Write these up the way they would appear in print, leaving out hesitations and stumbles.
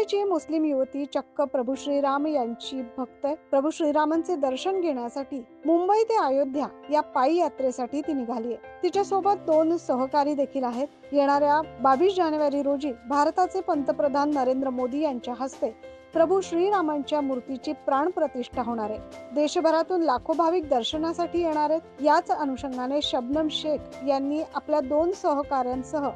मुंबईची मुस्लिम युवती चक्क प्रभू श्रीराम यांची भक्त आहे. प्रभू श्रीरामांचे दर्शन घेण्यासाठी मुंबई ते अयोध्या या पायी यात्रेसाठी ती निघाली आहे. तिच्या सोबत 2 सहकारी देखील आहेत. येणाऱ्या 22 जानेवारी रोजी भारताचे पंतप्रधान नरेंद्र मोदी यांच्या हस्ते प्रभू श्रीरामांच्या मूर्तीची प्राण प्रतिष्ठा होणार आहे. देशभरातून लाखो भाविक दर्शनासाठी येणार आहेत. याच अनुषंगाने शबनम शेख यांनी आपल्या 2 सहकाऱ्यांसह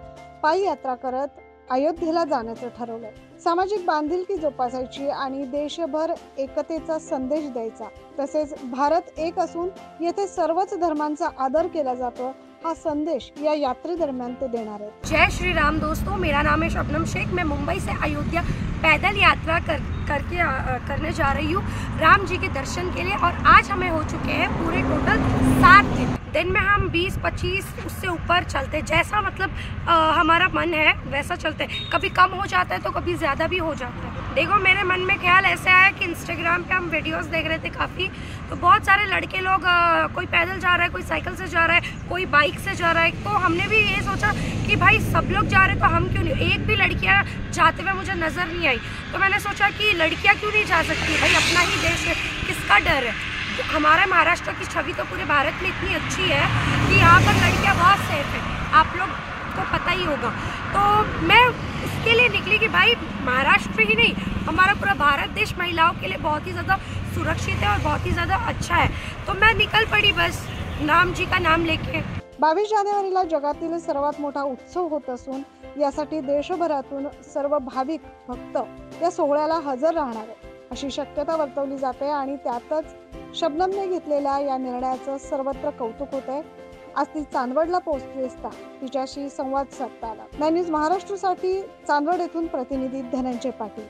पायी यात्रा करत अयोध्येला जाण्याचं ठरवलं. सामाजिक बांधिलकी जोपासायची आणि देशभर एकतेचा संदेश द्यायचा, तसेच भारत एक असून येथे सर्वच धर्मांचा आदर केला जातो हा संदेश या यात्रेदरम्यान ते देणार आहेत. जय श्री राम दोस्तों, मेरा नाम है शबनम शेख। मैं मुंबई से अयोध्या पैदल यात्रा करने जा रही हूँ राम जी के दर्शन के लिए। और आज हमें हो चुके हैं पूरे टोटल 7 दिन में हम 20-25 उससे ऊपर चलते, जैसा मतलब हमारा मन है वैसा चलते। कभी कम हो जाता है तो कभी ज़्यादा भी हो जाता है। देखो, मेरे मन में ख्याल ऐसे आया कि इंस्टाग्राम पे हम वीडियोस देख रहे थे काफ़ी, तो बहुत सारे लड़के लोग कोई पैदल जा रहा है, कोई साइकिल से जा रहा है, कोई बाइक से जा रहा है। तो हमने भी ये सोचा कि भाई सब लोग जा रहे हैं तो हम क्यों नहीं। एक भी लड़कियां जाते हुए मुझे नज़र नहीं आई, तो मैंने सोचा कि लड़कियां क्यों नहीं जा सकती, भाई अपना ही देश है, किसका डर है। हमारे महाराष्ट्र की छवि तो पूरे भारत में इतनी अच्छी है कि यहाँ पर लड़कियाँ बहुत सेफ है, आप लोग को पता ही होगा। तो मैं इसके लिए निकली कि भाई महाराष्ट्र ही नहीं, हमारा पूरा भारत देश महिलाओं के लिए बहुत ही ज़्यादा सुरक्षित है और बहुत ही ज़्यादा अच्छा है। तो मैं निकल पड़ी बस राम जी का नाम लेके। 22 जानेवारीला जगातील सर्वात मोठा उत्सव होत असून यासाठी देशभरातून सर्व भाविक भक्त या सोहळ्याला हजर राहणार आहे अशी शक्यता वर्तवली जाते आणि त्यातच शबनमने घेतलेल्या या निर्णयाचं सर्वत्र कौतुक होत आहे. आज ती चांदवडला पोहोचली असता तिच्याशी संवाद साधता आला. न्यूज महाराष्ट्रासाठी चांदवड येथून प्रतिनिधी धनंजय पाटील.